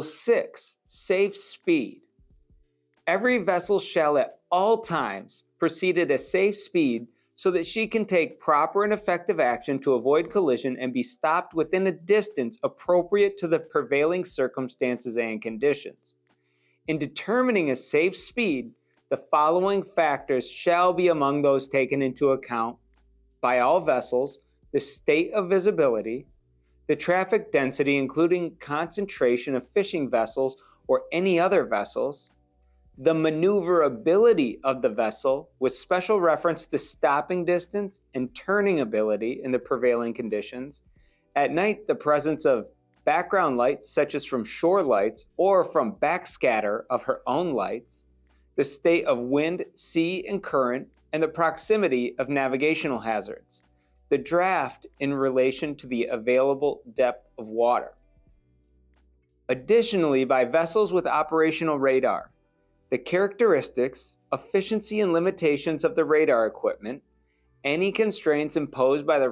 6, safe speed. Every vessel shall at all times proceed at a safe speed so that she can take proper and effective action to avoid collision and be stopped within a distance appropriate to the prevailing circumstances and conditions. In determining a safe speed, the following factors shall be among those taken into account by all vessels: the state of visibility, the traffic density, including concentration of fishing vessels or any other vessels, the maneuverability of the vessel with special reference to stopping distance and turning ability in the prevailing conditions. At night, the presence of background lights such as from shore lights or from backscatter of her own lights, the state of wind, sea, and current, and the proximity of navigational hazards, the draft in relation to the available depth of water. Additionally, by vessels with operational radar, the characteristics, efficiency, and limitations of the radar equipment, any constraints imposed by the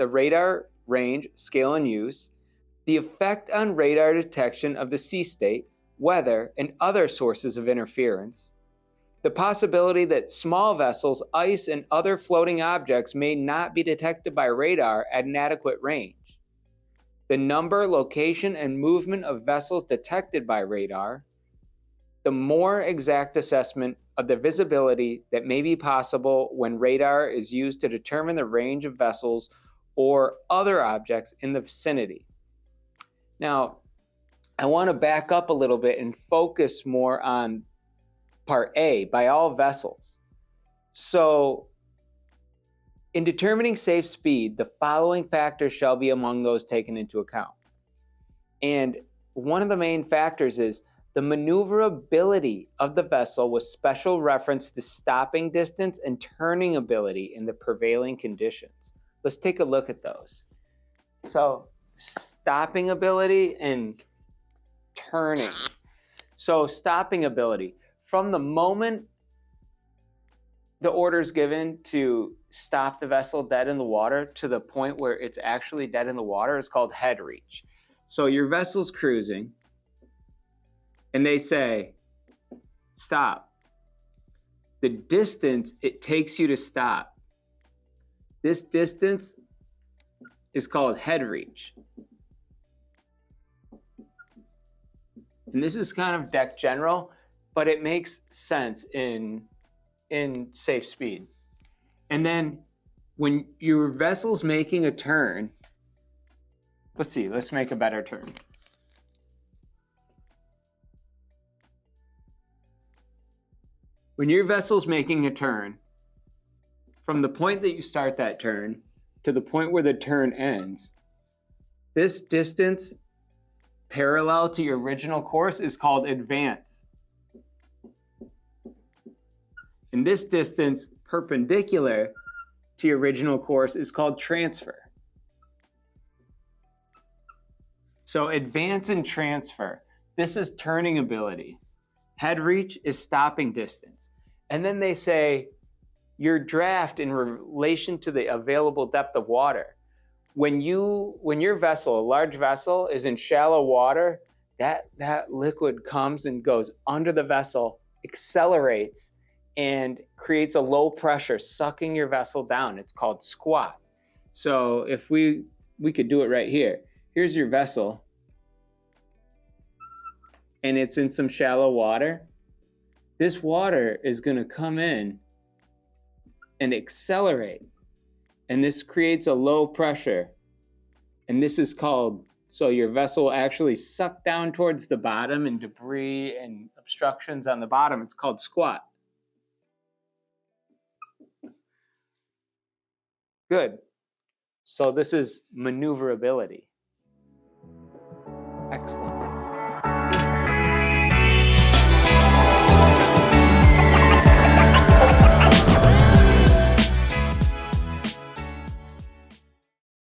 radar range, scale, and use, the effect on radar detection of the sea state, weather, and other sources of interference, the possibility that small vessels, ice, and other floating objects may not be detected by radar at an adequate range, the number, location, and movement of vessels detected by radar, the more exact assessment of the visibility that may be possible when radar is used to determine the range of vessels or other objects in the vicinity. Now, I want to back up a little bit and focus more on part A, by all vessels. So, in determining safe speed, the following factors shall be among those taken into account. And one of the main factors is the maneuverability of the vessel with special reference to stopping distance and turning ability in the prevailing conditions. Let's take a look at those. So, stopping ability and turning. So, stopping ability. From the moment the order is given to stop the vessel dead in the water to the point where it's actually dead in the water is called head reach. So, your vessel's cruising, and they say, stop. The distance it takes you to stop, this distance is called head reach. And this is kind of deck general, but it makes sense in safe speed. And then when your vessel's making a turn, let's make a better turn. When your vessel's making a turn, from the point that you start that turn to the point where the turn ends, this distance parallel to your original course is called advance. And this distance perpendicular to your original course is called transfer. So advance and transfer, this is turning ability. Head reach is stopping distance. And then they say your draft in relation to the available depth of water. When your vessel, a large vessel, is in shallow water, that liquid comes and goes under the vessel, accelerates, and creates a low pressure, sucking your vessel down. It's called squat. So if we could do it right here. Here's your vessel, and it's in some shallow water. This water is going to come in and accelerate, and this creates a low pressure, and this is called, so your vessel will actually suck down towards the bottom and debris and obstructions on the bottom. It's called squat. Good. So this is maneuverability. Excellent.